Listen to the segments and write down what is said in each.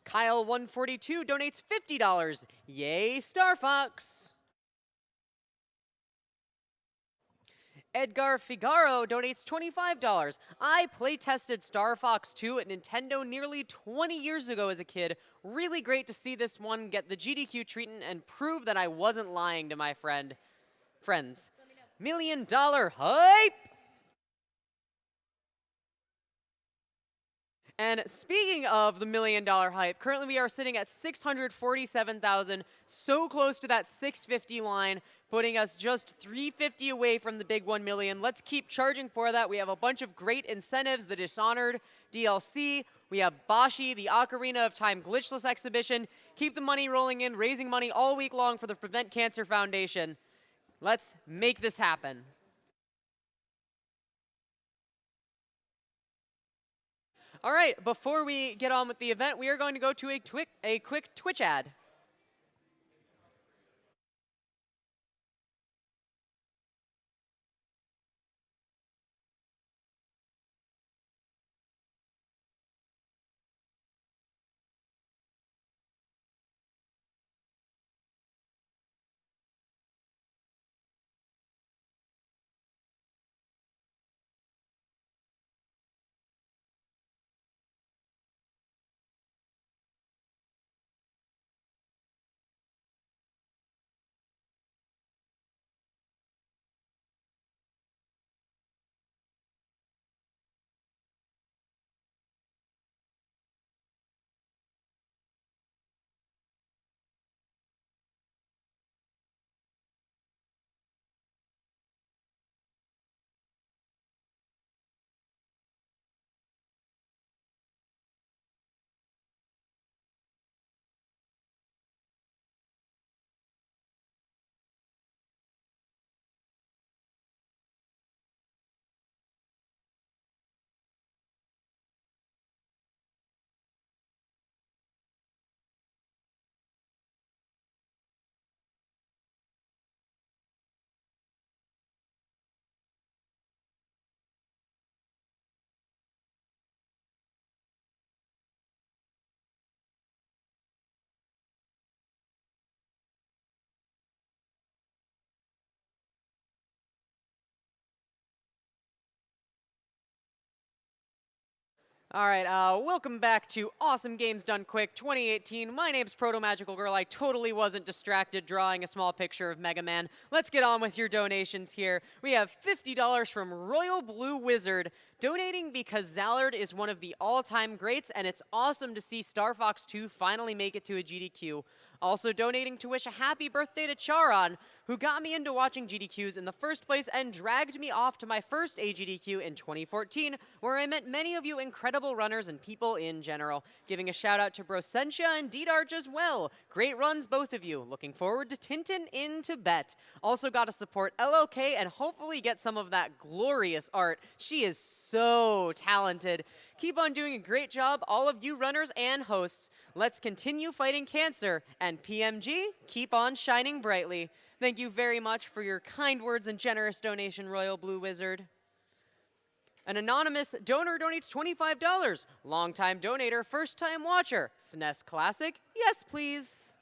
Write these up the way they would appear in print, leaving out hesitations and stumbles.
Kyle142 donates $50. Yay, Star Fox! Edgar Figaro donates $25. I play-tested Star Fox 2 at Nintendo nearly 20 years ago as a kid. Really great to see this one get the GDQ treatment and prove that I wasn't lying to my friends. $1 million hype! And speaking of the $1 million hype, currently we are sitting at 647,000, so close to that 650 line, putting us just 350 away from the big 1 million. Let's keep charging for that. We have a bunch of great incentives, the Dishonored DLC, we have Bashi, the Ocarina of Time Glitchless exhibition. Keep the money rolling in, raising money all week long for the Prevent Cancer Foundation. Let's make this happen. All right, before we get on with the event, we are going to go to a quick Twitch ad. All right, welcome back to Awesome Games Done Quick 2018. My name's Proto Magical Girl. I totally wasn't distracted drawing a small picture of Mega Man. Let's get on with your donations here. We have $50 from Royal Blue Wizard, donating because Zallard is one of the all-time greats, and it's awesome to see Star Fox 2 finally make it to a GDQ. Also donating to wish a happy birthday to Charon, who got me into watching GDQs in the first place and dragged me off to my first AGDQ in 2014, where I met many of you incredible runners and people in general. Giving a shout out to Brosentia and Dedarch as well. Great runs, both of you. Looking forward to Tintin in Tibet. Also got to support LLK and hopefully get some of that glorious art. She is so talented. Keep on doing a great job, all of you runners and hosts. Let's continue fighting cancer. And PMG, keep on shining brightly. Thank you very much for your kind words and generous donation, Royal Blue Wizard. An anonymous donor donates $25. Longtime donator, first-time watcher. SNES Classic, yes please.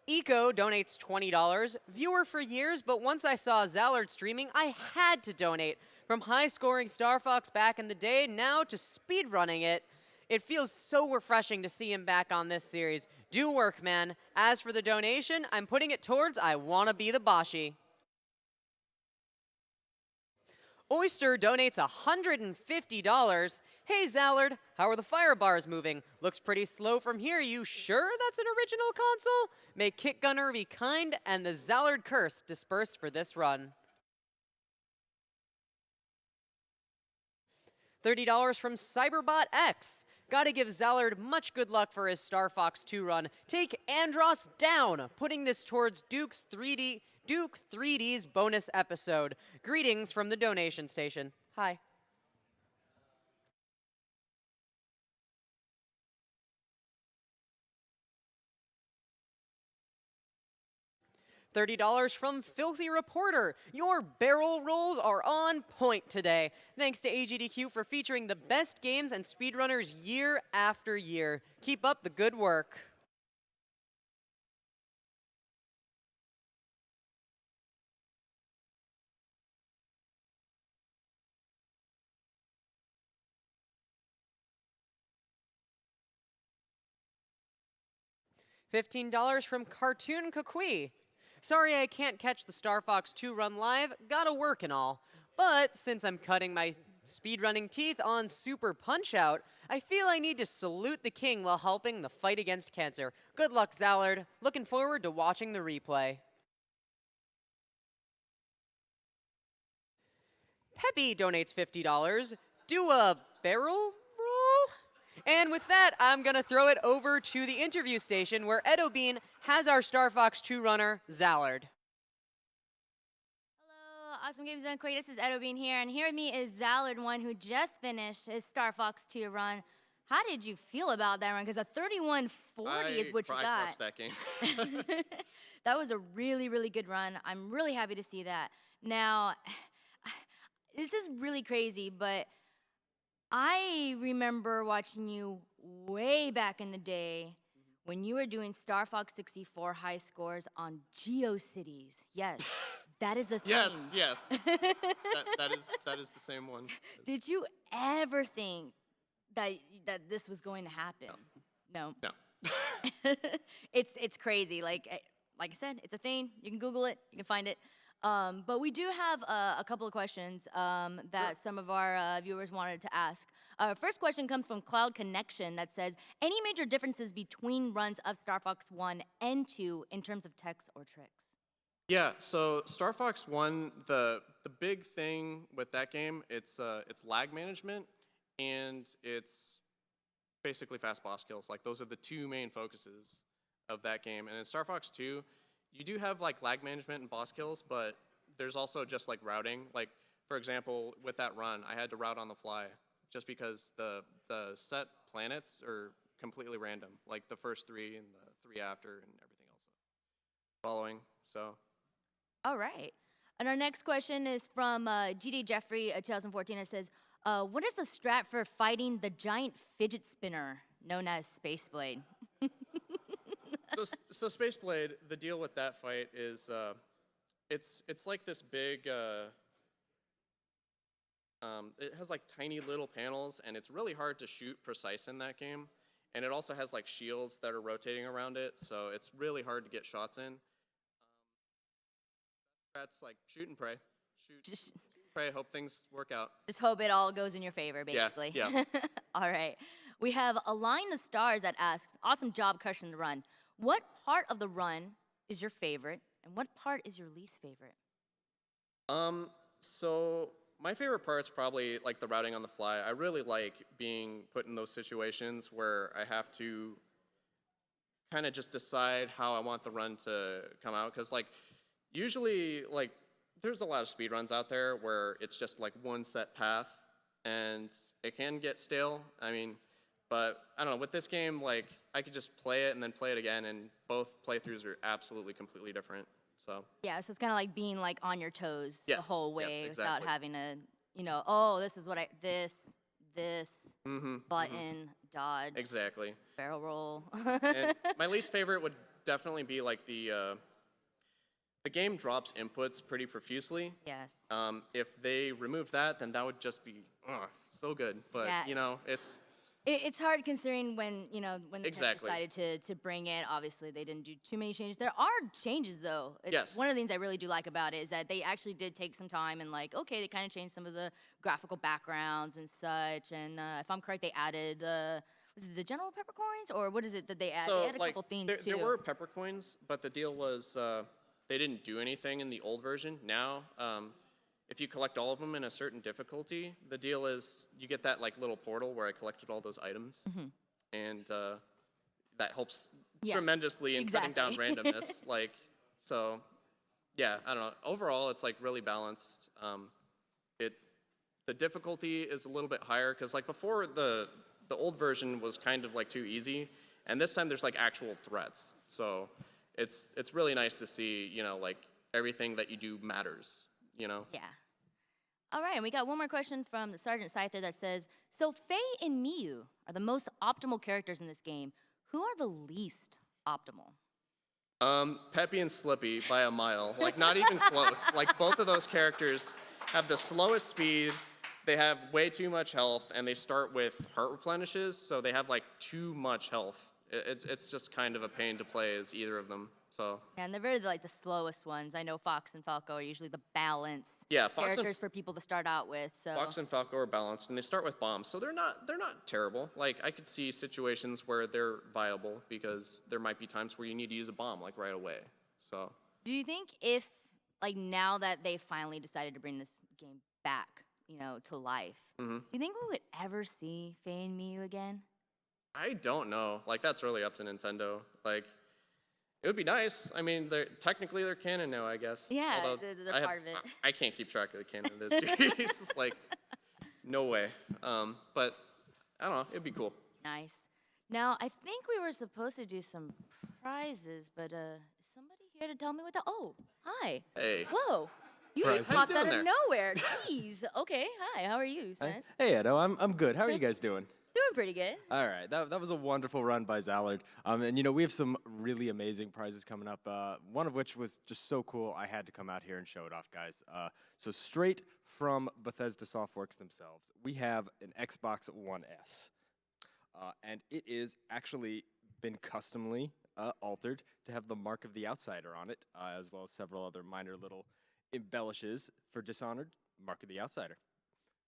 Eco donates $20. Viewer for years, but once I saw Zallard streaming, I had to donate. From high-scoring Star Fox back in the day, now to speedrunning it. It feels so refreshing to see him back on this series. Do work, man. As for the donation, I'm putting it towards I Wanna Be the Bashi. Oyster donates $150. Hey, Zallard, how are the fire bars moving? Looks pretty slow from here. You sure that's an original console? May Kit Gunner be kind and the Zallard curse disperse for this run. $30 from Cyberbot X. Gotta give Zallard much good luck for his Star Fox 2 run. Take Andros down, putting this towards Duke 3D's bonus episode. Greetings from the donation station. Hi. $30 from Filthy Reporter. Your barrel rolls are on point today. Thanks to AGDQ for featuring the best games and speedrunners year after year. Keep up the good work. $15 from Cartoon Kukui. Sorry I can't catch the Star Fox 2 run live, gotta work and all. But since I'm cutting my speedrunning teeth on Super Punch-Out, I feel I need to salute the king while helping the fight against cancer. Good luck, Zallard. Looking forward to watching the replay. Peppy donates $50. Do a barrel roll? And with that, I'm going to throw it over to the interview station where Edo Bean has our Star Fox 2 runner, Zallard. Hello, Awesome Games Done Quick. This is Edo Bean here, and here with me is Zallard, one who just finished his Star Fox 2 run. How did you feel about that run? Because a 31:40 is what you got. I crushed that game. That was a really, really good run. I'm really happy to see that. Now, this is really crazy, but I remember watching you way back in the day when you were doing Star Fox 64 high scores on GeoCities. Yes, that is a thing. Yes. that is the same one. Did you ever think that this was going to happen? No. It's crazy. Like I said, it's a thing. You can Google it. You can find it. But we do have a couple of questions that some of our viewers wanted to ask. First question comes from Cloud Connection that says, any major differences between runs of Star Fox 1 and 2 in terms of techs or tricks? Yeah, so Star Fox 1, the big thing with that game, it's lag management and it's basically fast boss kills. Like those are the two main focuses of that game. And in Star Fox 2, you do have like lag management and boss kills, but there's also just like routing. Like for example, with that run, I had to route on the fly just because the set planets are completely random. Like the first 3 and the 3 after and everything else following. So. All right. And our next question is from GD Jeffrey 2014. It says, what is the strat for fighting the giant fidget spinner known as Space Blade? So Space Blade, the deal with that fight is it's like this big, it has like tiny little panels and it's really hard to shoot precise in that game. And it also has like shields that are rotating around it, so it's really hard to get shots in. That's like shoot and pray. Shoot, pray, hope things work out. Just hope it all goes in your favor, basically. Yeah. All right. We have a line of stars that asks, awesome job crushing the run. What part of the run is your favorite, and what part is your least favorite? So my favorite part's probably like the routing on the fly. I really like being put in those situations where I have to kind of just decide how I want the run to come out, because like usually like there's a lot of speed runs out there where it's just like one set path and it can get stale. I mean, but I don't know, with this game, like I could just play it and then play it again, and both playthroughs are absolutely completely different. So yeah, so it's kind of like being like on your toes the whole way exactly. without having to, oh, this is what this button, dodge, exactly. barrel roll. And my least favorite would definitely be like the game drops inputs pretty profusely. Yes. If they remove that, then that would just be so good. But Yeah. It's hard considering when when the tech decided to bring it. Obviously, they didn't do too many changes. There are changes though. Yes. One of the things I really do like about it is that they actually did take some time and like, okay, they kind of changed some of the graphical backgrounds and such. And if I'm correct, they added was it the general peppercoins or what is it that they added? So They added a couple themes too. there were peppercoins, but the deal was they didn't do anything in the old version. Now, if you collect all of them in a certain difficulty, the deal is you get that like little portal where I collected all those items, and that helps tremendously in cutting down randomness. Like, so, yeah, I don't know. Overall, it's like really balanced. The difficulty is a little bit higher because like before the old version was kind of like too easy, and this time there's like actual threats. So it's really nice to see, you know, like everything that you do matters, you know? Yeah. All right, and we got one more question from the Sergeant Scyther that says, so Faye and Miyu are the most optimal characters in this game. Who are the least optimal? Peppy and Slippy by a mile. Like, not even close. Like, both of those characters have the slowest speed, they have way too much health, and they start with heart replenishes, so they have, like, too much health. It's just kind of a pain to play as either of them, so. And they're very, like, the slowest ones. I know Fox and Falco are usually the balanced Yeah, Fox and- characters for people to start out with, so. Fox and Falco are balanced, and they start with bombs, so they're not terrible. Like, I could see situations where they're viable, because there might be times where you need to use a bomb, like, right away, so. Do you think if, like, now that they finally decided to bring this game back, you know, to life, do you think we would ever see Faye and Miyu again? I don't know. Like, that's really up to Nintendo. Like, it would be nice. I mean, technically they're canon now, I guess. Yeah, Although they're I part of it. I can't keep track of the canon of this series. Like, no way. But I don't know. It'd be cool. Nice. Now, I think we were supposed to do some prizes, but is somebody here to tell me what the... Oh, hi. Hey. Whoa. You Prizes? just How you popped out doing of there? nowhere. Jeez. Okay, hi. How are you, son? Hey, Edo, I'm good. How are you guys doing? Doing pretty good. All right, that was a wonderful run by Zallard. And you know, we have some really amazing prizes coming up. One of which was just so cool, I had to come out here and show it off, guys. So straight from Bethesda Softworks themselves, we have an Xbox One S. And it is actually been customly altered to have the Mark of the Outsider on it, as well as several other minor little embellishes for Dishonored, Mark of the Outsider,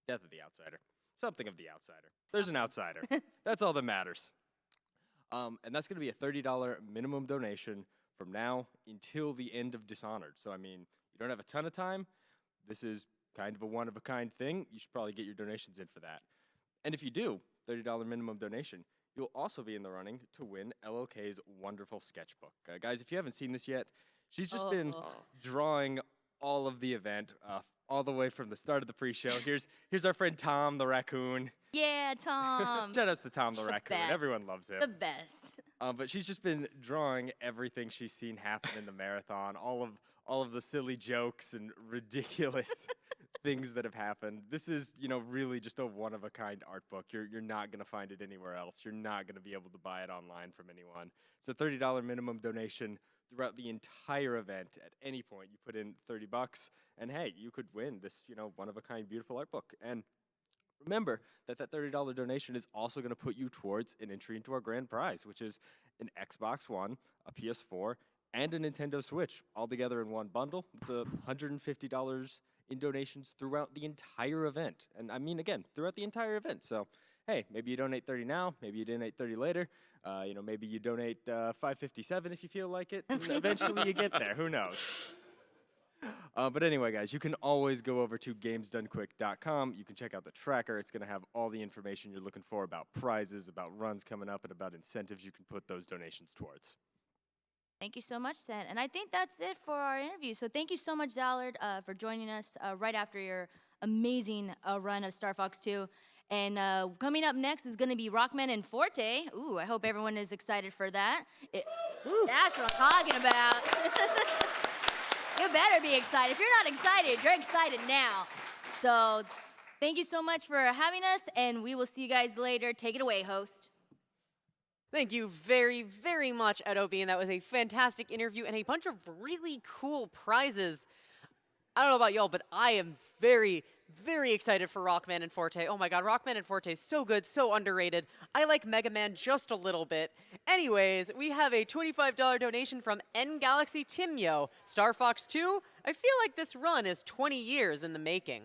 Death of the Outsider. Something of the outsider. There's an outsider. That's all that matters. And that's going to be a $30 minimum donation from now until the end of Dishonored. So, I mean, you don't have a ton of time. This is kind of a one-of-a-kind thing. You should probably get your donations in for that. And if you do, $30 minimum donation, you'll also be in the running to win LLK's wonderful sketchbook. Guys, if you haven't seen this yet, she's just been drawing all of the event, all the way from the start of the pre-show. Here's our friend Tom the raccoon. Yeah, Tom. Shout outs to Tom the raccoon. best. Everyone loves him. The best. But she's just been drawing everything she's seen happen in the marathon, all of the silly jokes and ridiculous things that have happened. This is, you know, really just a one-of-a-kind art book. You're not going to find it anywhere else. You're not going to be able to buy it online from anyone. It's a $30 minimum donation throughout the entire event. At any point, you put in $30, and hey, you could win this, you know, one-of-a-kind beautiful art book. And remember that $30 donation is also going to put you towards an entry into our grand prize, which is an Xbox One, a PS4, and a Nintendo Switch, all together in one bundle. It's $150 in donations throughout the entire event. And I mean, again, throughout the entire event. So, hey, maybe you donate 30 now, maybe you donate 30 later. You know, maybe you donate $5.57 if you feel like it. And eventually you get there. Who knows? But anyway, guys, you can always go over to gamesdonequick.com. You can check out the tracker. It's going to have all the information you're looking for about prizes, about runs coming up, and about incentives you can put those donations towards. Thank you so much, Sen. And I think that's it for our interview. So thank you so much, Zallard, for joining us right after your amazing run of Star Fox 2. And coming up next is going to be Rockman and Forte. Ooh, I hope everyone is excited for that. That's what I'm talking about. You better be excited. If you're not excited, you're excited now. So thank you so much for having us, and we will see you guys later. Take it away, host. Thank you very, very much, Edo Bean. That was a fantastic interview and a bunch of really cool prizes. I don't know about y'all, but I am very, very excited for Rockman and Forte. Oh my god, Rockman and Forte is so good, so underrated. I like Mega Man just a little bit. Anyways, we have a $25 donation from N Galaxy Timyo. Star Fox 2, I feel like this run is 20 years in the making.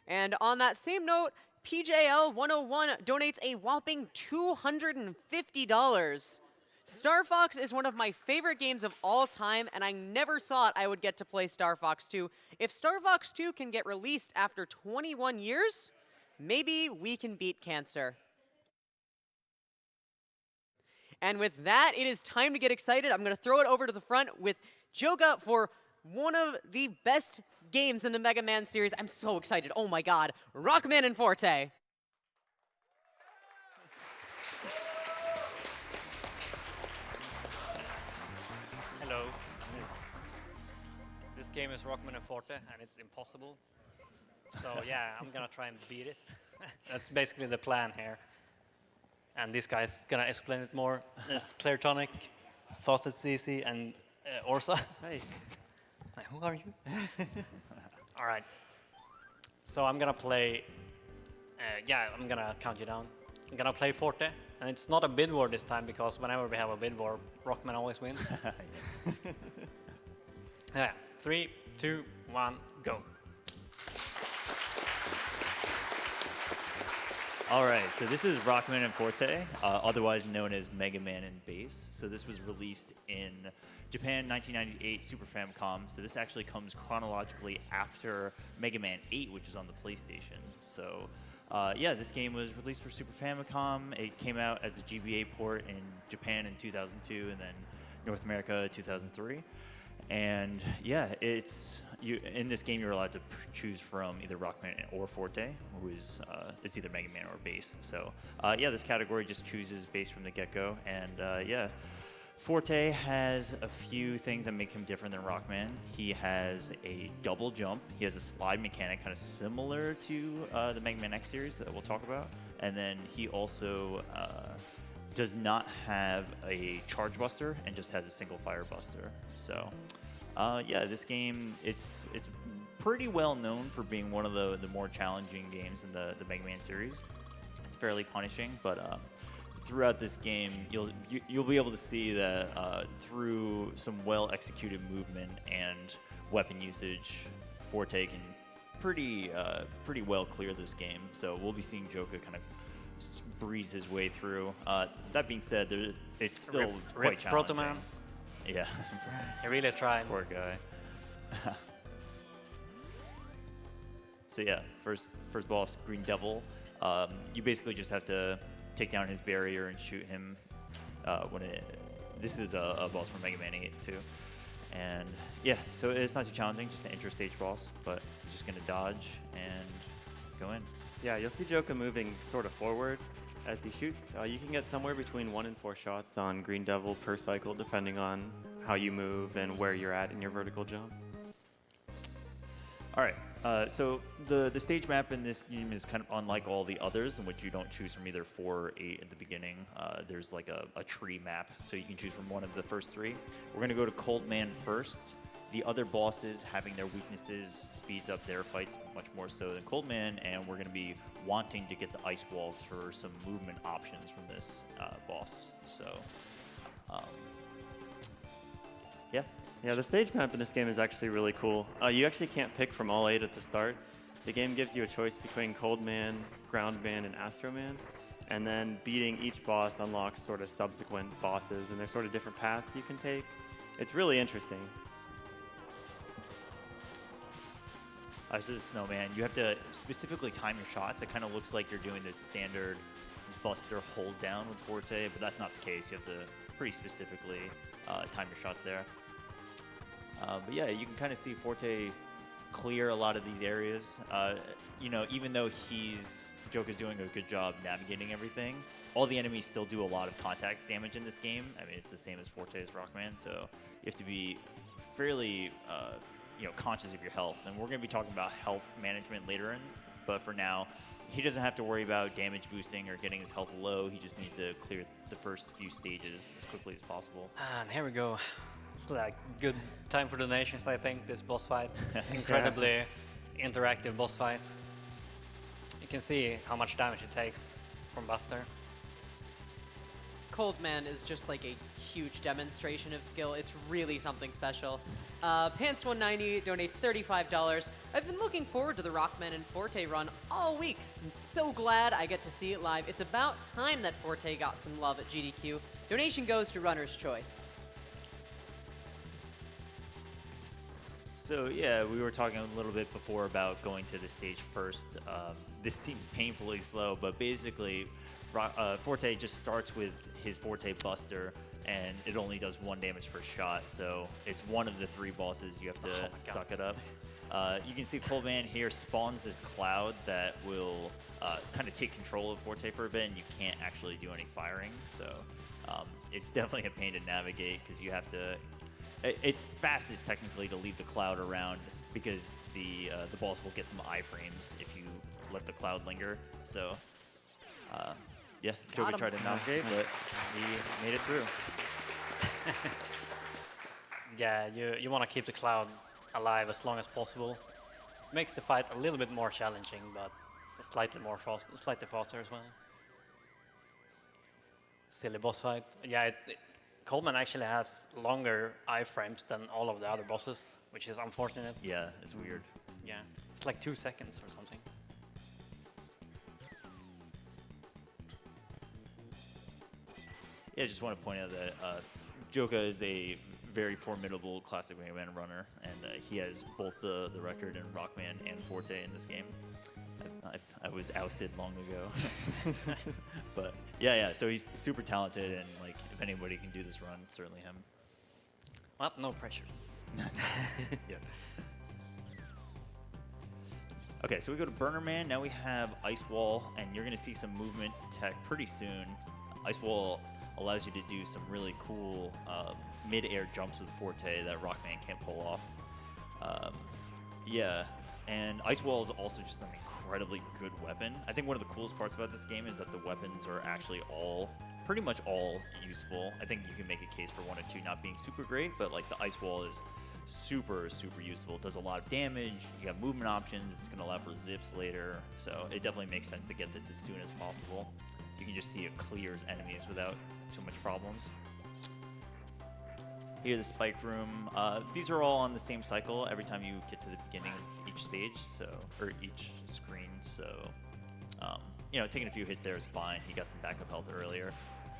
And on that same note, PJL101 donates a whopping $250. Star Fox is one of my favorite games of all time, and I never thought I would get to play Star Fox 2. If Star Fox 2 can get released after 21 years, maybe we can beat cancer. And with that, it is time to get excited. I'm going to throw it over to the front with Joga for one of the best games in the Mega Man series. I'm so excited. Oh my god. Rockman and Forte. hardest game is Rockman and Forte, and it's impossible. So yeah, I'm gonna try and beat it. That's basically the plan here. And this guy's gonna explain it more. There's Cleartonic, Fastest CC, and Orsa. Hey. Hi, who are you? All right. So I'm gonna play. I'm gonna count you down. I'm gonna play Forte, and it's not a bid war this time because whenever we have a bid war, Rockman always wins. Yeah. 3, 2, 1, go. All right, so this is Rockman and Forte, otherwise known as Mega Man and Bass. So this was released in Japan 1998 Super Famicom. So this actually comes chronologically after Mega Man 8, which is on the PlayStation. So yeah, this game was released for Super Famicom. It came out as a GBA port in Japan in 2002 and then North America 2003. And yeah, in this game you're allowed to choose from either Rockman or Forte, who is it's either Mega Man or Bass. So yeah, this category just chooses Bass from the get-go, and yeah, Forte has a few things that make him different than Rockman. He has a double jump. He has a slide mechanic kind of similar to the Mega Man X series that we'll talk about, and then he also does not have a charge buster and just has a single fire buster. So yeah, this game, it's pretty well known for being one of the more challenging games in the Mega Man series. It's fairly punishing, but throughout this game, you'll be able to see that through some well executed movement and weapon usage, Forte can pretty well clear this game. So we'll be seeing Joka kind of breeze his way through. That being said, it's still quite challenging. Protoman. Yeah. He really tried. Poor guy. So yeah, first boss, Green Devil. You basically just have to take down his barrier and shoot him. This is a boss from Mega Man 8 too. And yeah, so it's not too challenging, just an inter-stage boss, but he's just gonna dodge and go in. Yeah, you'll see Joka moving sort of forward as he shoots. You can get somewhere between 1 and 4 shots on Green Devil per cycle, depending on how you move and where you're at in your vertical jump. All right, so the stage map in this game is kind of unlike all the others, in which you don't choose from either 4 or 8 at the beginning. There's like a tree map, so you can choose from one of the first 3. We're gonna go to Cold Man first. The other bosses having their weaknesses speeds up their fights much more so than Cold Man, and we're going to be wanting to get the ice wall for some movement options from this boss. So, yeah. Yeah, the stage map in this game is actually really cool. You actually can't pick from all 8 at the start. The game gives you a choice between Cold Man, Ground Man, and Astro Man. And then beating each boss unlocks sort of subsequent bosses, and there's sort of different paths you can take. It's really interesting. This is Snowman. You have to specifically time your shots. It kind of looks like you're doing this standard buster hold down with Forte, but that's not the case. You have to pretty specifically time your shots there. But yeah, you can kind of see Forte clear a lot of these areas. You know, even though Joker's doing a good job navigating everything, all the enemies still do a lot of contact damage in this game. I mean, it's the same as Forte's Rockman, so you have to be fairly conscious of your health. And we're going to be talking about health management later in, but for now, he doesn't have to worry about damage boosting or getting his health low. He just needs to clear the first few stages as quickly as possible. And here we go. It's like good time for donations, I think, this boss fight. Incredibly interactive boss fight. You can see how much damage it takes from Buster. Cold Man is just like a huge demonstration of skill. It's really something special. Pants190 donates $35. I've been looking forward to the Rockman and Forte run all week, and so glad I get to see it live. It's about time that Forte got some love at GDQ. Donation goes to Runner's Choice. So yeah, we were talking a little bit before about going to the stage first. This seems painfully slow, but basically Forte just starts with his Forte Buster, and it only does 1 damage per shot, so it's one of the 3 bosses. You have to suck it up. You can see Cold Man here spawns this cloud that will kind of take control of Forte for a bit, and you can't actually do any firing, so it's definitely a pain to navigate because you have to It's fastest technically to leave the cloud around because the boss will get some iframes if you let the cloud linger. So, yeah, Joker him. tried to knock it, but he made it through. Yeah, you want to keep the cloud alive as long as possible. Makes the fight a little bit more challenging, but slightly faster as well. Silly boss fight. Yeah, Coleman actually has longer iframes than all of the other bosses, which is unfortunate. Yeah, it's weird. Yeah, it's like 2 seconds or something. Yeah, I just want to point out that Joka is a very formidable classic Mega Man runner, and he has both the record in Rockman and Forte in this game. I was ousted long ago, but yeah. So he's super talented, and like if anybody can do this run, it's certainly him. Well, no pressure. Yes. Okay, so we go to Burner Man. Now we have Ice Wall, and you're going to see some movement tech pretty soon. Ice Wall allows you to do some really cool mid-air jumps with Forte that Rockman can't pull off. Yeah, and Ice Wall is also just an incredibly good weapon. I think one of the coolest parts about this game is that the weapons are actually pretty much all useful. I think you can make a case for 1 or 2 not being super great, but like the Ice Wall is super useful. It does a lot of damage. You have movement options. It's going to allow for zips later, so it definitely makes sense to get this as soon as possible. You can just see it clears enemies without too much problems. Here, the spike room. These are all on the same cycle every time you get to the beginning of each stage, or each screen. So, taking a few hits there is fine. He got some backup health earlier.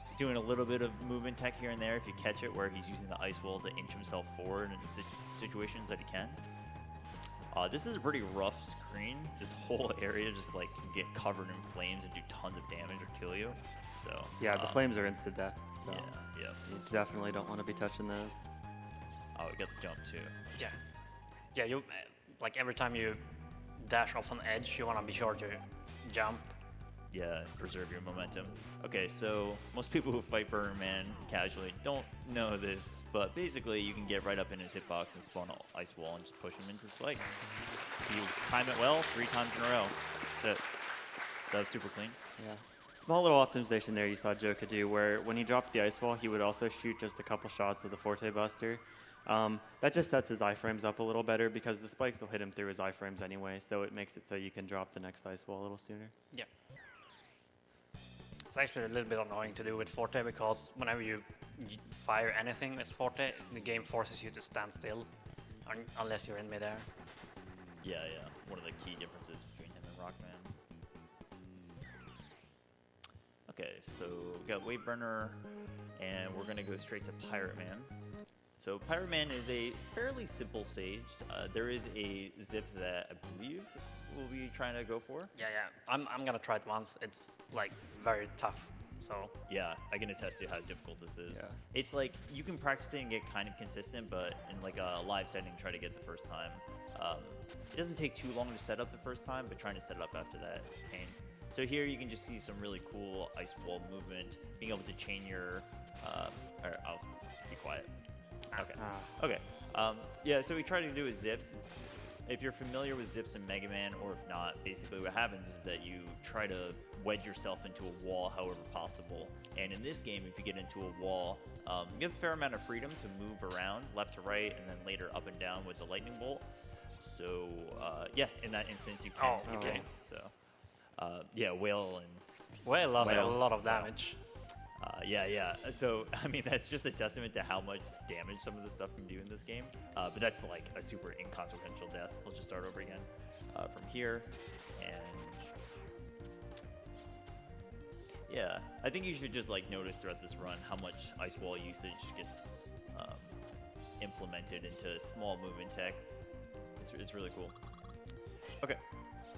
He's doing a little bit of movement tech here and there if you catch it, where he's using the ice wall to inch himself forward in situations that he can. This is a pretty rough screen. This whole area just like can get covered in flames and do tons of damage or kill you. So Yeah, the flames are instant death. So yeah. you definitely don't want to be touching those. Oh, we got the jump too. Yeah. You like every time you dash off an edge, you want to be sure to jump. Yeah, preserve your momentum. Okay, so most people who fight Burner Man casually don't know this, but basically you can get right up in his hitbox and spawn an ice wall and just push him into spikes. If you time it well, 3 times in a row. That's it. That was super clean. Yeah. Small little optimization there you saw Joka do, where when he dropped the ice wall, he would also shoot just a couple shots with the Forte Buster. That just sets his iframes up a little better because the spikes will hit him through his iframes anyway, so it makes it so you can drop the next ice wall a little sooner. Yeah. It's actually a little bit annoying to do with Forte because whenever you fire anything with Forte, the game forces you to stand still unless you're in midair. Yeah. One of the key differences between him and Rockman. Okay, so we got Wave Burner, and we're gonna go straight to Pirate Man. So Pirate Man is a fairly simple stage. There is a zip that I believe we'll be trying to go for. Yeah. I'm gonna try it once. It's like very tough. So Yeah, I can attest to how difficult this is. Yeah. It's like you can practice it and get kind of consistent, but in like a live setting, try to get the first time. It doesn't take too long to set up the first time, but trying to set it up after that is a pain. So here you can just see some really cool ice wall movement, being able to chain your, I'll be quiet. Okay. Okay. Yeah, so we try to do a zip. If you're familiar with zips in Mega Man, or if not, basically what happens is that you try to wedge yourself into a wall however possible. And in this game, if you get into a wall, you have a fair amount of freedom to move around left to right and then later up and down with the lightning bolt. So, yeah, in that instance, you can skip okay. it. So, yeah, Whale and Whale lost a Whale. lot of damage. yeah. So, I mean, that's just a testament to how much damage some of the stuff can do in this game. But that's like a super inconsequential death. We'll just start over again from here. And yeah, I think you should just like notice throughout this run how much ice wall usage gets implemented into small movement tech. It's really cool. Okay,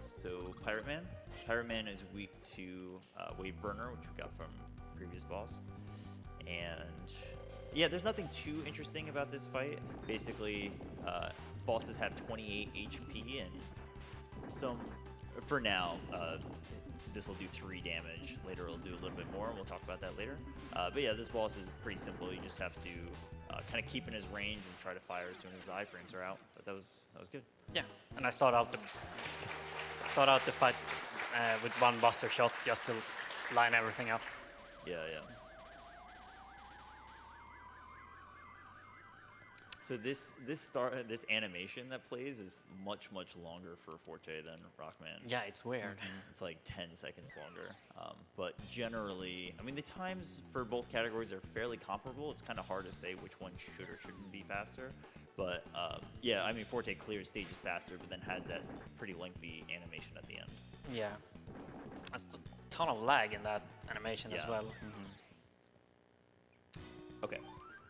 so Pirate Man. Pirate Man is weak to Wave Burner, which we got from previous boss. And yeah, there's nothing too interesting about this fight. Basically, bosses have 28 HP and some, for now, this will do 3 damage. Later it'll do a little bit more, and we'll talk about that later. But yeah, this boss is pretty simple. You just have to kind of keep in his range and try to fire as soon as the iframes are out. But that was good. Yeah, and I start out the fight with one buster shot just to line everything up. Yeah. So this animation that plays is much longer for Forte than Rockman. Yeah, it's weird. It's like 10 seconds longer. But generally, I mean, the times for both categories are fairly comparable. It's kind of hard to say which one should or shouldn't be faster. But yeah, I mean, Forte clears stages faster, but then has that pretty lengthy animation at the end. Yeah, there's a ton of lag in that animation as Yeah. well. Okay,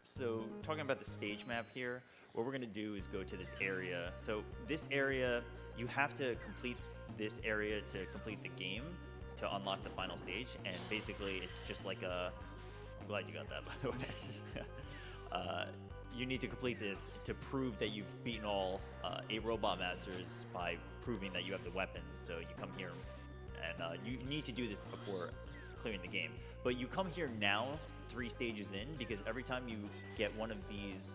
so talking about the stage map here, what we're gonna do is go to this area. So this area, you have to complete this area to complete the game to unlock the final stage, and basically it's just like a, I'm glad you got that, by the way. You need to complete this to prove that you've beaten all 8 Robot Masters by proving that you have the weapons. So you come here and you need to do this before clearing the game. But you come here now 3 stages in, because every time you get one of these,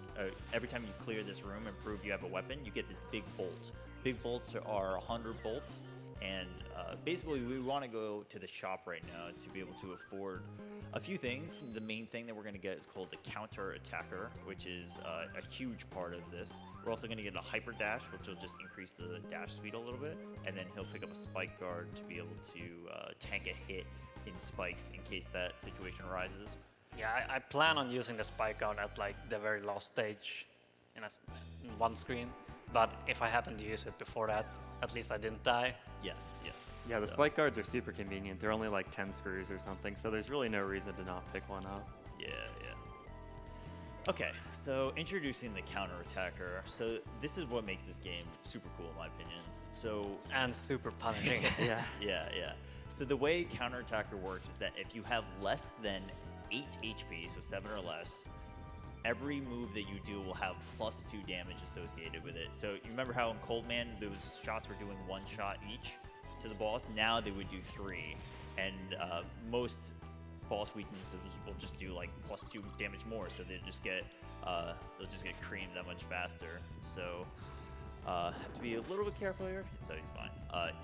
every time you clear this room and prove you have a weapon, you get this big bolt. Big bolts are 100 bolts, and basically we want to go to the shop right now to be able to afford a few things. The main thing that we're going to get is called the Counter Attacker, which is a huge part of this. We're also going to get a Hyper Dash, which will just increase the dash speed a little bit, and then he'll pick up a Spike Guard to be able to tank a hit in spikes in case that situation arises. Yeah, I plan on using the spike guard at like the very last stage in one screen. But if I happen to use it before that, at least I didn't die. Yes. Yeah, the So, spike guards are super convenient. They're only like 10 screws or something, so there's really no reason to not pick one up. Yeah. Okay, so introducing the Counter Attacker. So this is what makes this game super cool, in my opinion. So And super punishing. yeah. So the way Counter Attacker works is that if you have less than 8 HP, so 7 or less, every move that you do will have +2 damage associated with it. So you remember how in Cold Man those shots were doing 1 shot each to the boss? Now they would do 3, and most boss weaknesses will just do like +2 damage more. So they'll just get creamed that much faster. So have to be a little bit careful here. So he's fine.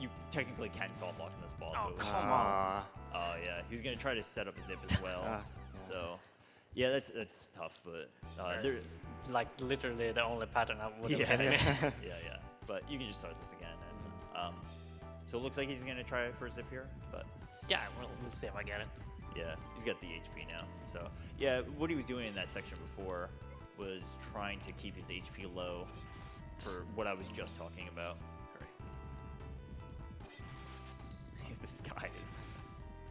You technically can soft lock in this boss. Oh, but come on. Oh yeah, he's gonna try to set up a zip as well. Yeah. So, yeah, that's tough, but there, Like literally the only pattern I would have yeah, hit in it. yeah. But you can just start this again, and so it looks like he's gonna try for a zip here, but Yeah, we'll see if I get it. yeah, he's got the HP now. So yeah, what he was doing in that section before was trying to keep his HP low for what I was just talking about. This guy is...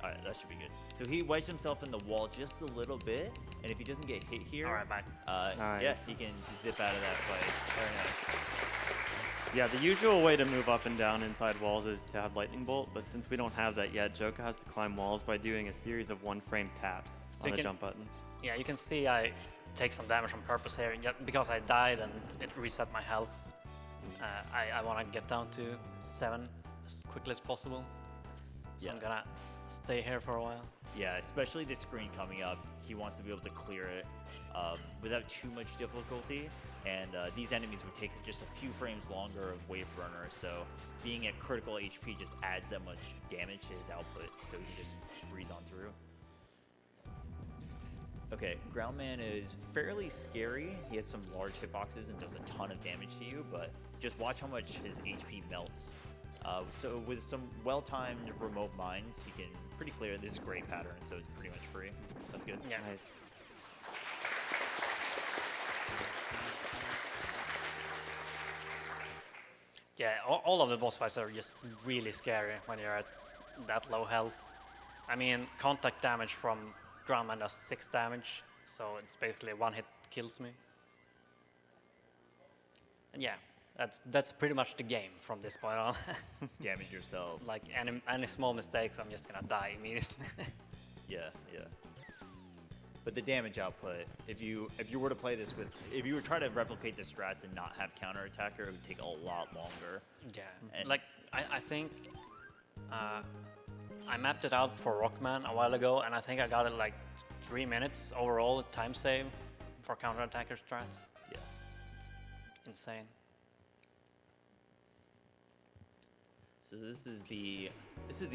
Alright, that should be good. So he wedged himself in the wall just a little bit, and if he doesn't get hit here, All right, bye. Nice. yeah, he can zip out of that fight. Very nice. Yeah, the usual way to move up and down inside walls is to have Lightning Bolt, but since we don't have that yet, Joka has to climb walls by doing a series of 1-frame taps So on you the can- jump button. Yeah, you can see I take some damage on purpose here, because I died and it reset my health. I want to get down to 7 as quickly as possible. So I'm Yeah. gonna stay here for a while. Yeah, especially this screen coming up, he wants to be able to clear it without too much difficulty. And these enemies would take just a few frames longer of Wave Burner, so being at critical HP just adds that much damage to his output, so he can just breeze on through. Okay, Groundman is fairly scary. He has some large hitboxes and does a ton of damage to you, but just watch how much his HP melts. So with some well-timed remote mines, he can pretty clear. This is a great pattern, so it's pretty much free. That's good. Yeah. Nice. Yeah, all of the boss fights are just really scary when you're at that low health. I mean, contact damage from Groundman does 6 damage, so it's basically 1 hit kills me. And yeah, that's pretty much the game from this point on. Damage yourself. Like any small mistakes, I'm just gonna die immediately. Yeah. But the damage output, if you were to play this with, if you were trying to replicate the strats and not have Counter Attacker, it would take a lot longer. Yeah, And- like I think I mapped it out for Rockman a while ago, and I think I got it like 3 minutes overall time save for counterattacker strats. Yeah. It's insane. So this is the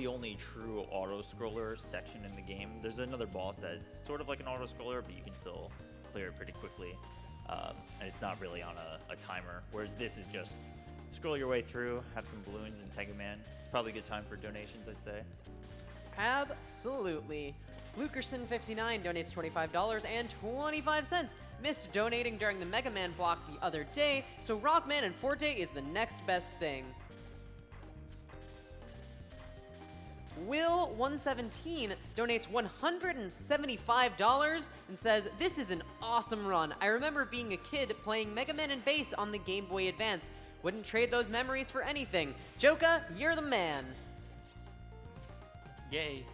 only true auto scroller section in the game. There's another boss that is sort of like an auto scroller, but you can still clear it pretty quickly, and it's not really on a timer. Whereas this is just scroll your way through, have some balloons, and tag a man. It's probably a good time for donations, I'd say. Absolutely. Lukerson59 donates $25.25. Missed donating during the Mega Man block the other day, so Rockman and Forte is the next best thing. Will117 donates $175 and says, "This is an awesome run. I remember being a kid playing Mega Man and Bass on the Game Boy Advance. Wouldn't trade those memories for anything. Joka, you're the man." Yay.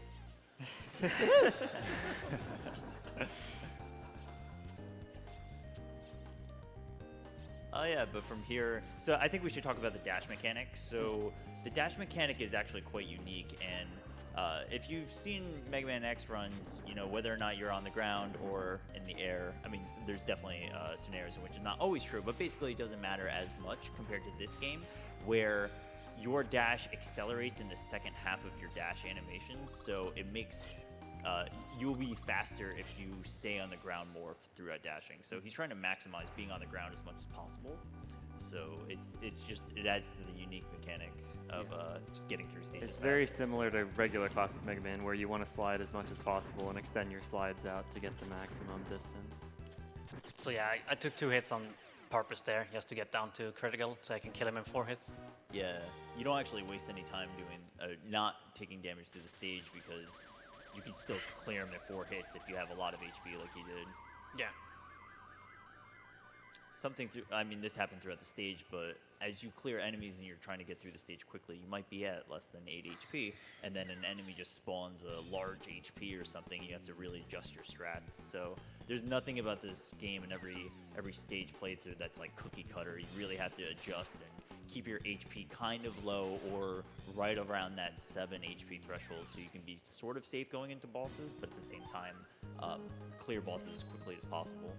Oh yeah, but from here, so I think we should talk about the dash mechanic. So the dash mechanic is actually quite unique, and if you've seen Mega Man X runs, you know, whether or not you're on the ground or in the air, I mean, there's definitely scenarios in which it's not always true, but basically it doesn't matter as much compared to this game, where your dash accelerates in the second half of your dash animations, so it makes you'll be faster if you stay on the ground more throughout dashing. So he's trying to maximize being on the ground as much as possible. So it adds to the unique mechanic of just getting through stages. It's fast. very similar to regular classic Mega Man, where you want to slide as much as possible and extend your slides out to get the maximum distance. So yeah, I took 2 hits on purpose there, just to get down to critical, so I can kill him in 4 hits. Yeah, you don't actually waste any time doing not taking damage through the stage, because you can still clear him in 4 hits if you have a lot of HP like he did. Yeah. I mean, this happened throughout the stage, but as you clear enemies and you're trying to get through the stage quickly, you might be at less than 8 HP, and then an enemy just spawns a large HP or something. You have to really adjust your strats. So there's nothing about this game in every stage playthrough that's like cookie cutter. You really have to adjust and keep your HP kind of low or right around that 7 HP threshold, so you can be sort of safe going into bosses, but at the same time, clear bosses as quickly as possible.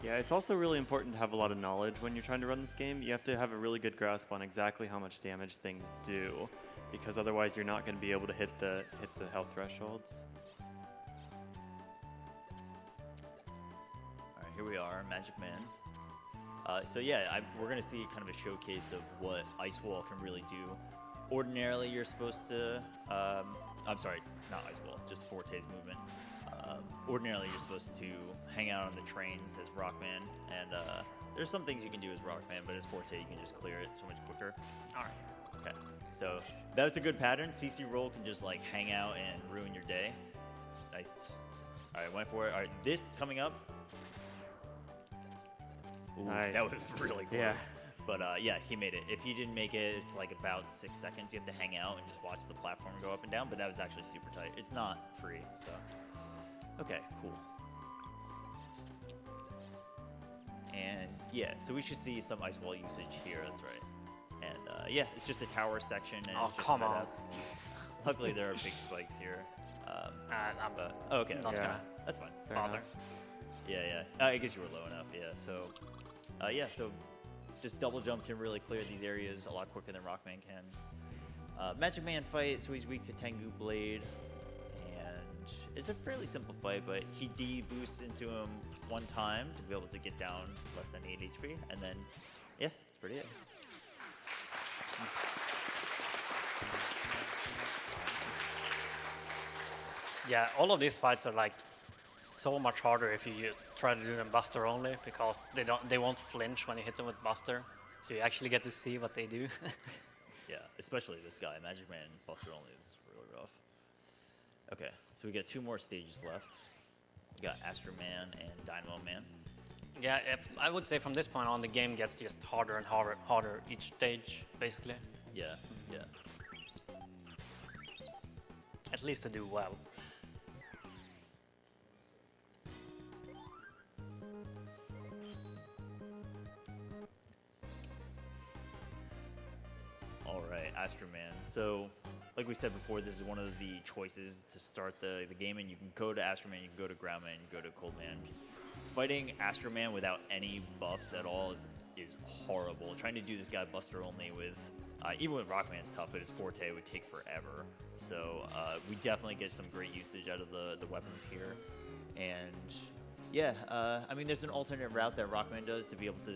Yeah, it's also really important to have a lot of knowledge when you're trying to run this game. You have to have a really good grasp on exactly how much damage things do, because otherwise you're not going to be able to hit the health thresholds. All right, here we are, Magic Man. So yeah, we're gonna see kind of a showcase of what Ice Wall can really do. Ordinarily, you're supposed to, I'm sorry, not Ice Wall, just Forte's movement. Ordinarily, you're supposed to hang out on the trains as Rockman, and there's some things you can do as Rockman, but as Forte, you can just clear it so much quicker. All right. Okay, so that was a good pattern. CC Roll can just like hang out and ruin your day. Nice. All right, went for it. All right, this coming up. Ooh, Nice. that was really close. Yeah. But yeah, he made it. If he didn't make it, it's like about 6 seconds. You have to hang out and just watch the platform go up and down, but that was actually super tight. It's not free, so. Okay, cool. And yeah, so we should see some Ice Wall usage here, that's right. And yeah, it's just a tower section. And Oh, it's just come spread on. out. Luckily, there are big spikes here. I'm But, okay, not Yeah. gonna that's fine. Fair bother. enough. Yeah, yeah. I guess you were low enough, yeah. So, yeah, so just double jump can really clear these areas a lot quicker than Rockman can. Magic Man fight, so he's weak to Tengu Blade. And it's a fairly simple fight, but he D-boosts into him 1 time to be able to get down less than 8 HP. And then, yeah, that's pretty it. Yeah, all of these fights are like so much harder if you try to do them Buster only, because they won't flinch when you hit them with Buster. So you actually get to see what they do. Yeah, especially this guy. Magic Man Buster only is really rough. Okay, so we got 2 more stages left. We got Astro Man and Dynamo Man. Yeah, I would say from this point on, the game gets just harder and harder each stage, basically. Yeah, yeah. At least to do well. Astro Man. So, like we said before, this is one of the choices to start the game, and you can go to Astro Man, you can go to Ground Man, you can go to Cold Man. Fighting Astro Man without any buffs at all is horrible. Trying to do this guy Buster only with, even with Rockman's tough, but his forte would take forever. So we definitely get some great usage out of the weapons here. And yeah, I mean, there's an alternate route that Rockman does to be able to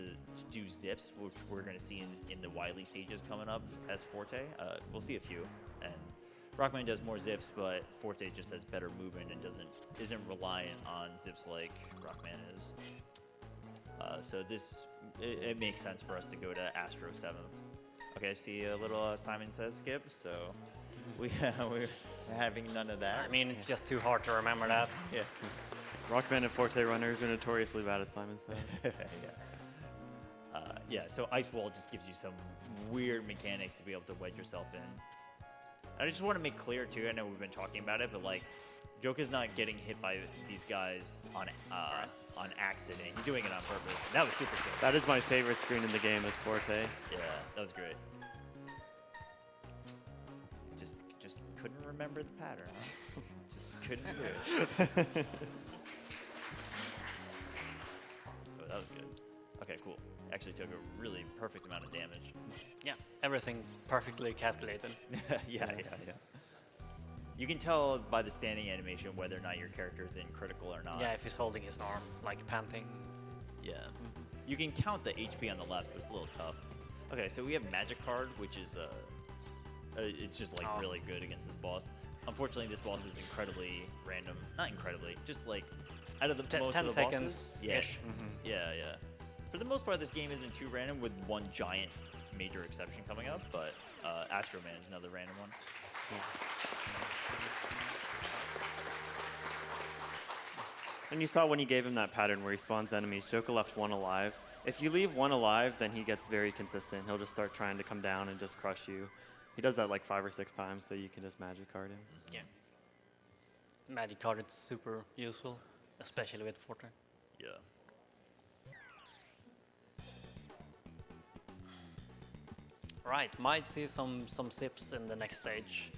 do zips, which we're going to see in the Wily stages coming up as forte. We'll see a few. And Rockman does more zips, but Forte just has better movement and isn't reliant on zips like Rockman is. So it makes sense for us to go to Astro 7th. Okay, I see a little Simon Says skip, so we're having none of that. I mean, it's just too hard to remember that. Yeah. Rockman and Forte runners are notoriously bad at Simon Says. Yeah, so Ice Wall just gives you some weird mechanics to be able to wedge yourself in. I just want to make clear too, I know we've been talking about it, but like, Joker's not getting hit by these guys on accident. He's doing it on purpose. That was super good. That is my favorite screen in the game is Forte. Yeah, that was great. Just couldn't remember the pattern, huh? Just couldn't do it. Oh, that was good. Okay, cool. Actually took a really perfect amount of damage. Yeah, everything perfectly calculated. Yeah. You can tell by the standing animation whether or not your character is in critical or not. Yeah, if he's holding his arm, like panting. Yeah. You can count the HP on the left, but it's a little tough. Okay, so we have Magic Card, which is it's just like really good against this boss. Unfortunately, this boss is incredibly random. Not incredibly, just like out of the most 10 of the seconds bosses. Yeah. Yeah. For the most part, this game isn't too random, with one giant major exception coming up. But Astro Man is another random one. And you saw when you gave him that pattern where he spawns enemies, Joker left one alive. If you leave one alive, then he gets very consistent. He'll just start trying to come down and just crush you. He does that like 5 or 6 times, so you can just magic card him. Yeah. Magic card is super useful, especially with Forte. Yeah. Right, might see some zips in the next stage.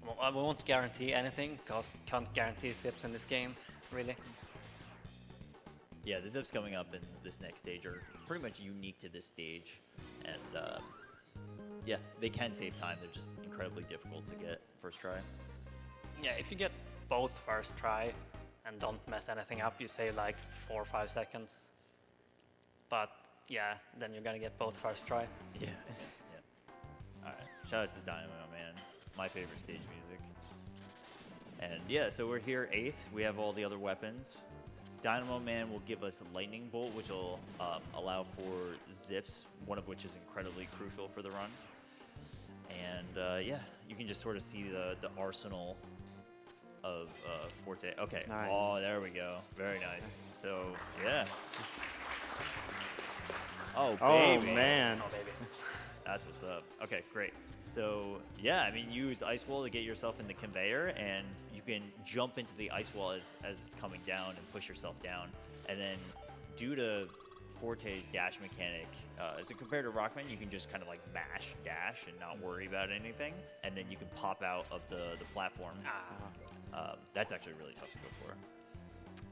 Well, I won't guarantee anything, because can't guarantee zips in this game, really. Yeah, the zips coming up in this next stage are pretty much unique to this stage. And yeah, they can save time. They're just incredibly difficult to get first try. Yeah, if you get both first try and don't mess anything up, you save like 4 or 5 seconds. But yeah, then you're gonna get both first try. Yeah. All right. Shout out to Dynamo Man, my favorite stage music. And yeah, so we're here 8th. We have all the other weapons. Dynamo Man will give us Lightning Bolt, which will allow for zips, one of which is incredibly crucial for the run. And yeah, you can just sort of see the arsenal of Forte. Okay. Nice. Oh, there we go. Very nice. So yeah. Oh, Oh, baby. man. Oh, baby. That's what's up. Okay, great. So yeah, I mean, use Ice Wall to get yourself in the conveyor, and you can jump into the Ice Wall as it's coming down and push yourself down. And then due to Forte's dash mechanic, as compared to Rockman, you can just kind of like mash dash and not worry about anything, and then you can pop out of the platform. That's actually really tough to go for.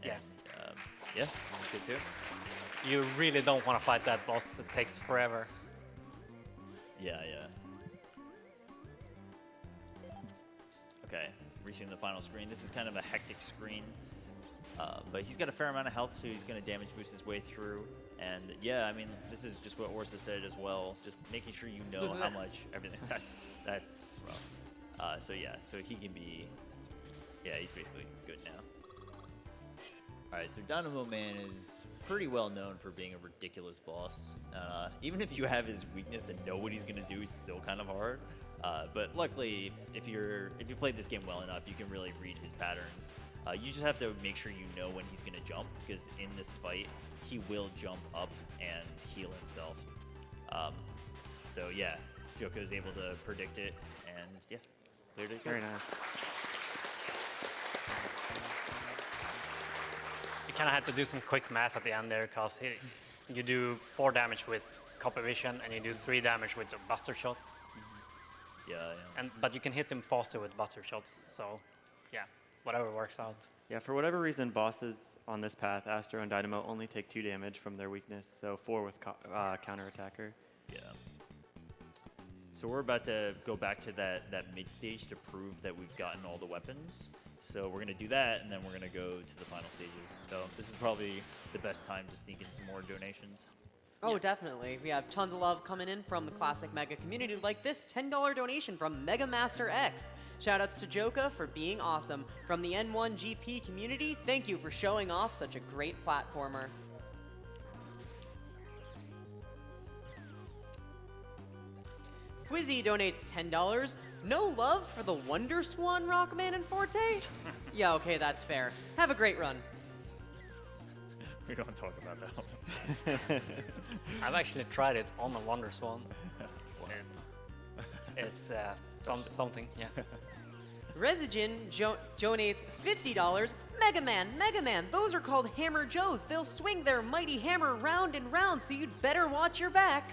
Yeah. And, yeah, that's good too. You really don't want to fight that boss. It takes forever. Yeah. Okay, reaching the final screen. This is kind of a hectic screen, but he's got a fair amount of health, so he's going to damage boost his way through. And yeah, I mean, this is just what Orsa said as well, just making sure you know how much everything, that's rough. So yeah, so he can be, yeah, he's basically good now. All right, so Dynamo Man is pretty well known for being a ridiculous boss. Even if you have his weakness and know what he's gonna do, it's still kind of hard. But luckily, if you played this game well enough, you can really read his patterns. You just have to make sure you know when he's gonna jump, because in this fight, he will jump up and heal himself. So yeah, Joko's able to predict it, and yeah, cleared it. Very nice. You kind of had to do some quick math at the end there, because you do 4 damage with Copper Vision, and you do 3 damage with the Buster Shot. Yeah, But you can hit them faster with butter shots. So yeah, whatever works out. Yeah, for whatever reason, bosses on this path, Astro and Dynamo, only take 2 damage from their weakness, so 4 with counterattacker. yeah. So we're about to go back to that mid stage to prove that we've gotten all the weapons. So we're gonna do that, and then we're gonna go to the final stages. So this is probably the best time to sneak in some more donations. Oh, definitely. We have tons of love coming in from the Classic Mega community, like this $10 donation from Mega Master X. Shoutouts to Joka for being awesome. From the N1 GP community, thank you for showing off such a great platformer. Fwizzy donates $10. No love for the Wonder Swan, Rockman, and Forte? Yeah, okay, that's fair. Have a great run. We don't talk about that one. I've actually tried it on the Wonder Swan. It's something, yeah. Resigin donates $50. Mega Man, those are called Hammer Joes. They'll swing their mighty hammer round and round, so you'd better watch your back.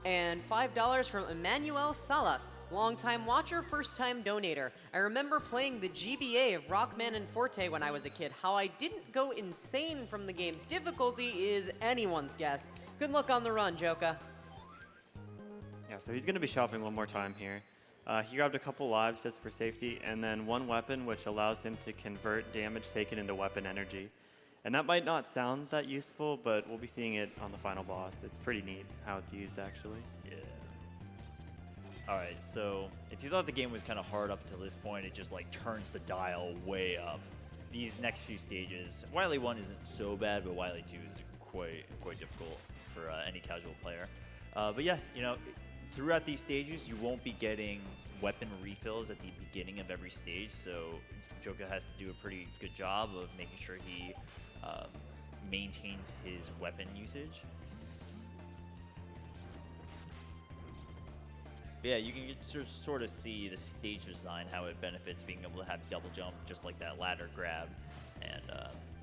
And $5 from Emmanuel Salas, longtime watcher, first-time donator. I remember playing the GBA of Rockman and Forte when I was a kid. How I didn't go insane from the game's difficulty is anyone's guess. Good luck on the run, Joka. Yeah, so he's going to be shopping one more time here. He grabbed a couple lives just for safety, and then 1 weapon which allows him to convert damage taken into weapon energy. And that might not sound that useful, but we'll be seeing it on the final boss. It's pretty neat how it's used, actually. Yeah. All right, so if you thought the game was kind of hard up until this point, it just like turns the dial way up. These next few stages, Wily 1 isn't so bad, but Wily 2 is quite difficult for any casual player. But yeah, you know, throughout these stages, you won't be getting weapon refills at the beginning of every stage, so Joka has to do a pretty good job of making sure he maintains his weapon usage. Yeah, you can sort of see the stage design, how it benefits being able to have double jump, just like that ladder grab. And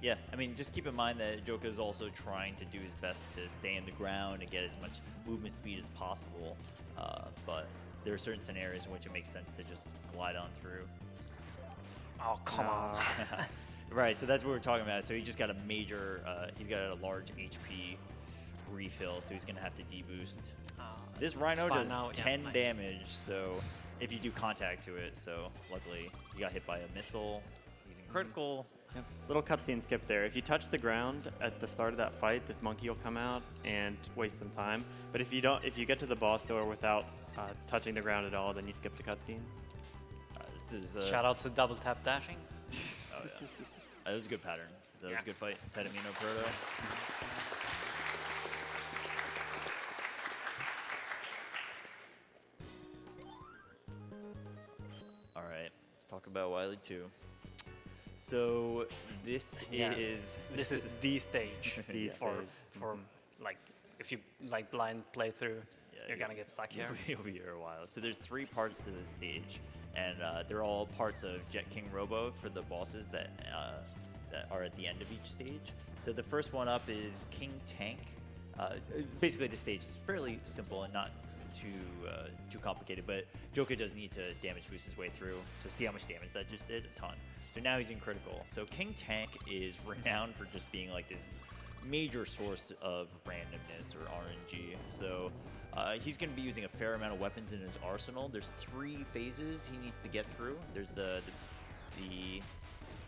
yeah, I mean, just keep in mind that Joka is also trying to do his best to stay in the ground and get as much movement speed as possible. But there are certain scenarios in which it makes sense to just glide on through. Oh, come on. Right, so that's what we're talking about. So he just got a major, he's got a large HP refill, so he's going to have to deboost. This Rhino does 10 damage, so if you do contact to it, so luckily he got hit by a missile. He's in critical. Yep. Little cutscene skip there. If you touch the ground at the start of that fight, this monkey will come out and waste some time. But if you get to the boss door without touching the ground at all, then you skip the cutscene. This is Shout out to double tap dashing. Oh yeah, that was a good pattern. That was a good fight. Tedamino Proto. All right, let's talk about Wily 2. So this is the stage The for stage. like if you like blind playthrough, you're you'll- gonna get stuck here. You'll be here a while. So there's 3 parts to this stage, and they're all parts of Jet King Robo for the bosses that are at the end of each stage. So the first one up is King Tank. Basically, the stage is fairly simple and not too complicated, but Joka does need to damage boost his way through. So see how much damage that just did? A ton. So now he's in critical. So King Tank is renowned for just being like this major source of randomness or RNG. So he's going to be using a fair amount of weapons in his arsenal. There's 3 phases he needs to get through. There's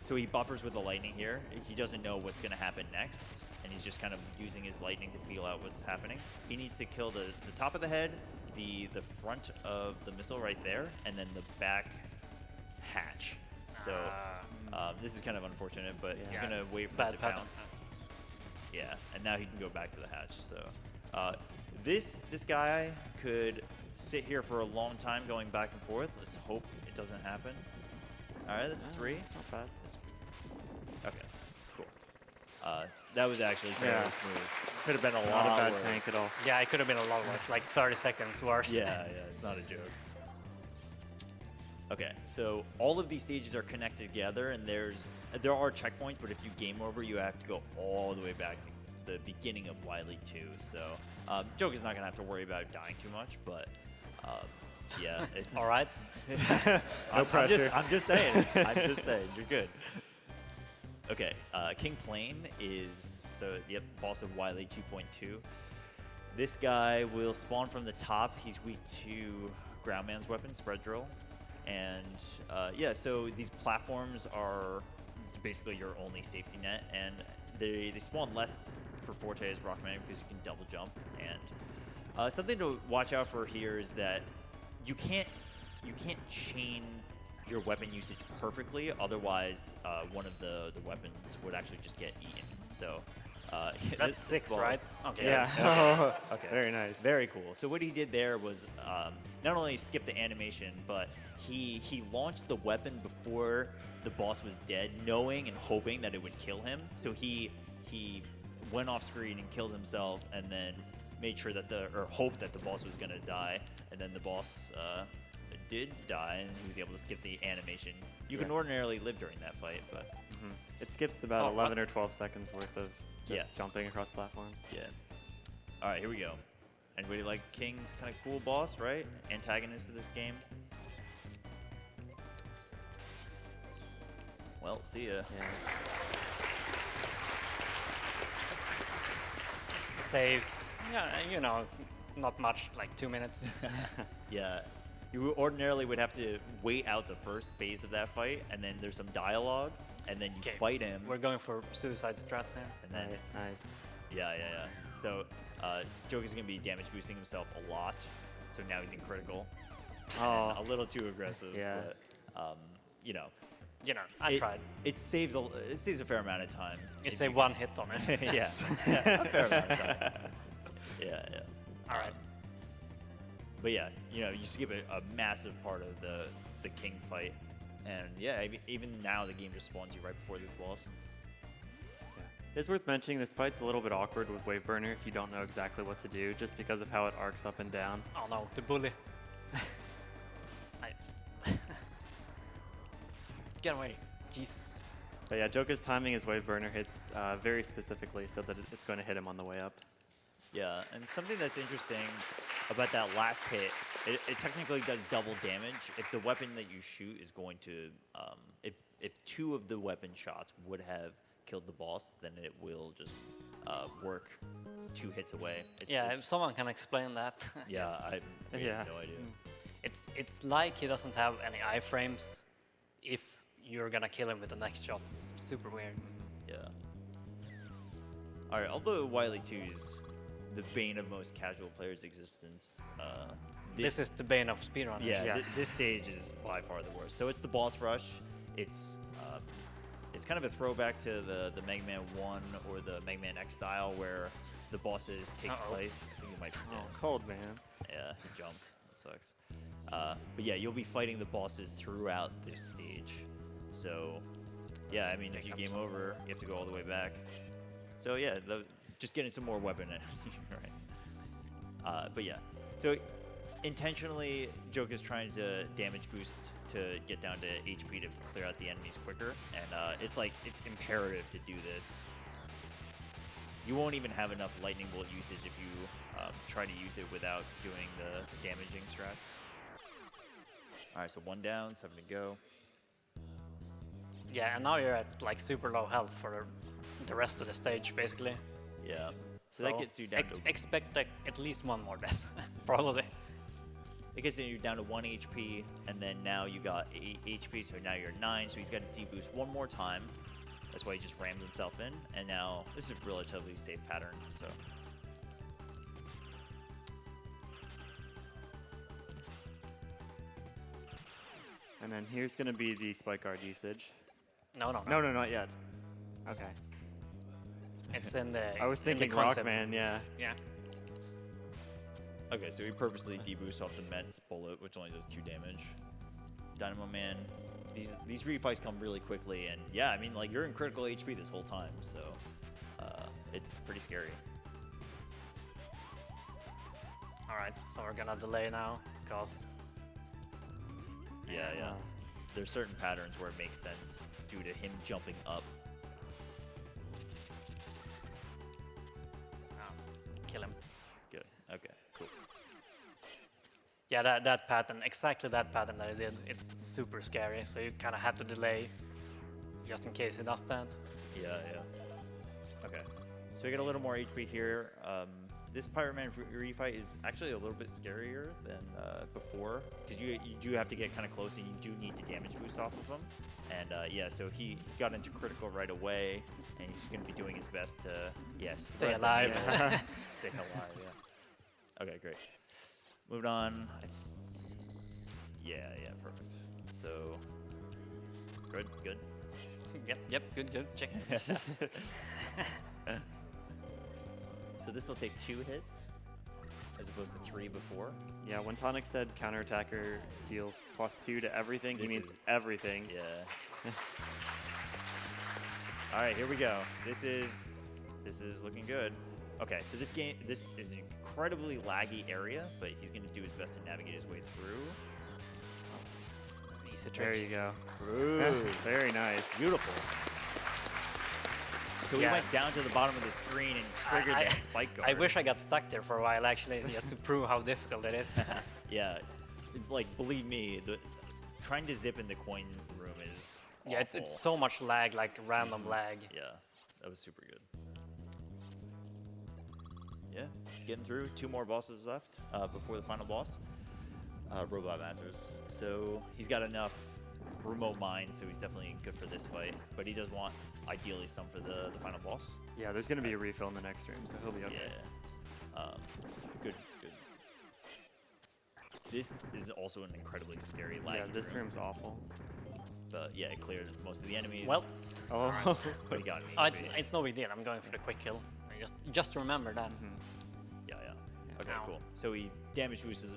so he buffers with the lightning here. He doesn't know what's going to happen next, and he's just kind of using his lightning to feel out what's happening. He needs to kill the top of the head, the front of the missile right there, and then the back hatch. So this is kind of unfortunate, but he's going to wait for it to bounce. Yeah, and now he can go back to the hatch. So this guy could sit here for a long time going back and forth. Let's hope it doesn't happen. All right, that's 3. It's not bad. Okay, cool. That was actually fairly smooth. Could have been a lot lot of bad worse. tank at all. Yeah, it could have been a lot worse, like 30 seconds worse. Yeah, it's not a joke. Okay, so all of these stages are connected together, and there are checkpoints, but if you game over, you have to go all the way back to the beginning of Wily 2. So Joker's not gonna have to worry about dying too much, but yeah, it's All right. no pressure. I'm just saying. I'm just saying. You're good. Okay, King Flame is boss of Wily 2.2. This guy will spawn from the top. He's weak to Groundman's weapon, Spread Drill. And yeah, so these platforms are basically your only safety net, and they spawn less for Forte as Rockman because you can double jump. And something to watch out for here is that you can't chain your weapon usage perfectly, otherwise one of the weapons would actually just get eaten. So That's 6, right? Okay. Yeah. Okay. Very nice. Very cool. So what he did there was not only skip the animation, but he launched the weapon before the boss was dead, knowing and hoping that it would kill him. So he went off screen and killed himself, and then made sure that hoped that the boss was gonna die, and then the boss did die, and he was able to skip the animation. You can ordinarily live during that fight, but It skips about Oh, 11 or 12 seconds worth of just Yeah. jumping across platforms. yeah. All right, here we go. Anybody like King's kind of cool boss, right? Antagonist of this game. Well, see ya. Yeah. Saves. Yeah, you know, not much, like 2 minutes. Yeah. You ordinarily would have to wait out the first phase of that fight, and then there's some dialogue, and then you Okay, fight him, We're going for suicide strats here. and then Nice. yeah. So Joker's gonna be damage boosting himself a lot, so now he's in critical. Oh. A little too aggressive. Yeah. But, you know, You know, I it, tried. It saves a fair amount of time. You if say one hit on it. yeah, a fair amount of time. Yeah. All right. But yeah, you know, you skip a massive part of the King fight, and yeah, even now the game just spawns you right before this boss. Yeah. It's worth mentioning this fight's a little bit awkward with Wave Burner if you don't know exactly what to do, just because of how it arcs up and down. Oh no, the bully. I Get away. Jesus. But yeah, Joker's timing his Wave Burner hits very specifically so that it's going to hit him on the way up. Yeah, and something that's interesting about that last hit, it technically does double damage. If the weapon that you shoot is going to, if 2 of the weapon shots would have killed the boss, then it will just work 2 hits away. Yeah, if someone can explain that. Yeah, I Yeah. have no idea. It's like he doesn't have any iframes if you're gonna kill him with the next shot. It's super weird. Yeah. All right, although Wily 2 is the bane of most casual players' existence, This is the bane of speedrunners. yeah, Yeah. This stage is by far the worst. So it's the boss rush. It's kind of a throwback to the Mega Man 1 or the Mega Man X style where the bosses take Uh-oh. place. I think it might be Oh, dead. cold, man. Yeah, he jumped. That sucks. But yeah, you'll be fighting the bosses throughout this stage. So yeah, I mean, if you Pick up game some over, you have to go all the way back. So yeah, just getting some more weapon, right? But yeah, so intentionally, Joker's trying to damage boost to get down to HP to clear out the enemies quicker, and it's imperative to do this. You won't even have enough lightning bolt usage if you try to use it without doing the damaging strats. All right, so 1 down, 7 to go. Yeah, and now you're at like super low health for the rest of the stage, basically. Yeah. So that gets you down to expect like at least 1 more death, probably. it gets you down to 1 HP, and then now you got 8 HP, so now you're 9. So he's got to deboost 1 more time. That's why he just rams himself in, and now this is a relatively safe pattern. So And then here's going to be the spike guard usage. No. No, not yet. Okay. It's in the. I was in the thinking concept. Rockman, yeah. Yeah. okay, so he purposely deboosts off the Mets bullet, which only does 2 damage. Dynamo Man. These refights come really quickly, and yeah, I mean, like, you're in critical HP this whole time, so it's pretty scary. All right, so we're gonna delay now, cause Yeah. Uh, There's certain patterns where it makes sense due to him jumping up. kill him. Good. Okay. Cool. Yeah, that pattern, exactly that pattern that I did, it's super scary, so you kind of have to delay just in case he does that. Yeah. Okay. So we get a little more HP here. This Pirate Man refight is actually a little bit scarier than before, because you do have to get kind of close and you do need to damage boost off of him. And yeah, so he got into critical right away, and he's going to be doing his best to Stay alive. Stay alive. Yeah. Okay, great. Moving on. Yeah, perfect. So good. Yep, good, check. So this will take 2 hits as opposed to 3 before. Yeah, when Tonic said counterattacker deals +2 to everything, This he means is- everything. Yeah. All right, here we go. This is looking good. Okay, so this is an incredibly laggy area, but he's going to do his best to navigate his way through. Easy There trick. you go. Ooh, Very nice. beautiful. So we Yeah. went down to the bottom of the screen and triggered that spike guard. I wish I got stuck there for a while, actually, just to prove how difficult it is. Yeah, it's like, believe me, trying to zip in the coin room is Yeah, awful. it's so much lag, like random lag. Yeah, that was super good. Yeah, getting through. 2 more bosses left before the final boss, Robot Masters. So he's got enough remote mines, so he's definitely good for this fight. But he does want, ideally, some for the final boss. Yeah, there's going to be a refill in the next room, so he'll be okay. Yeah. Good. This is also an incredibly scary laggy Yeah, this room. room's awful. But yeah, it cleared most of the enemies. Well, Oh, But he got me. oh, it's no big deal. I'm going for the quick kill. Just remember that. Yeah. Okay, Ow. cool. So he damage boosts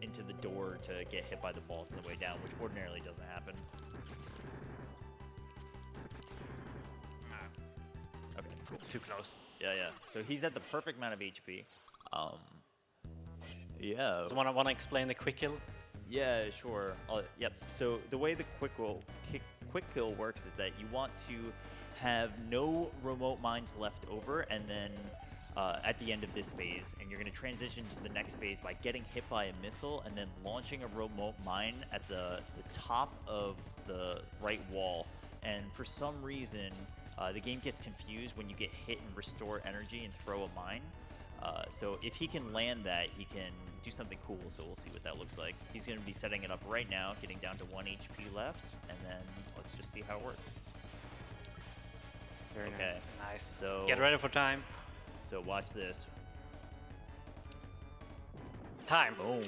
into the door to get hit by the balls on the way down, which ordinarily doesn't happen. Okay, cool. Too close. Yeah. So he's at the perfect amount of HP. Yeah. So wanna explain the quick kill? Yeah, sure. Yep. So the way the quick kill works is that you want to have no remote mines left over, and then at the end of this phase, and you're going to transition to the next phase by getting hit by a missile and then launching a remote mine at the top of the right wall. And for some reason, the game gets confused when you get hit and restore energy and throw a mine. So if he can land that, he can do something cool, so we'll see what that looks like. He's going to be setting it up right now, getting down to 1 HP left, and then let's just see how it works. very Okay, Nice. so Get ready for time. So watch this. Time. Boom.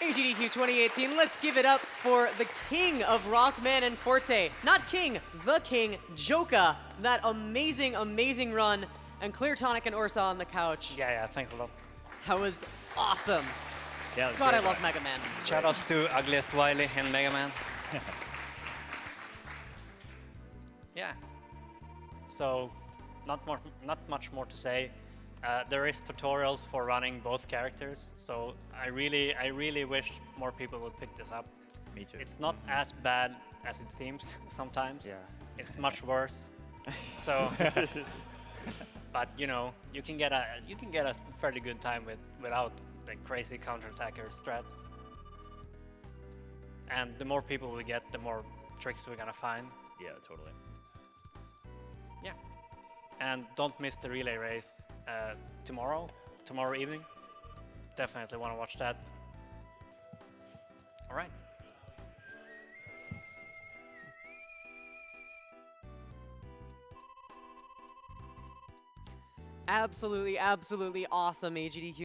AGDQ 2018, let's give it up for the king of Rockman and Forte. Not king, the king, Joka. That amazing, amazing run. And Clear Tonic and Ursa on the couch. Yeah, thanks a lot. That was awesome. Yeah, that's God, I great, love right? Mega Man. Shoutouts to Ugliest Wily and Mega Man. Yeah. So, not much more to say. There is tutorials for running both characters, so I really wish more people would pick this up. Me too. It's not as bad as it seems sometimes. Yeah. It's much worse. So, but you know, you can get a fairly good time without the crazy counterattacker strats. And the more people we get, the more tricks we're gonna find. Yeah, totally. Yeah. And don't miss the relay race tomorrow evening. Definitely want to watch that. All right. Absolutely, absolutely awesome, AGDQ.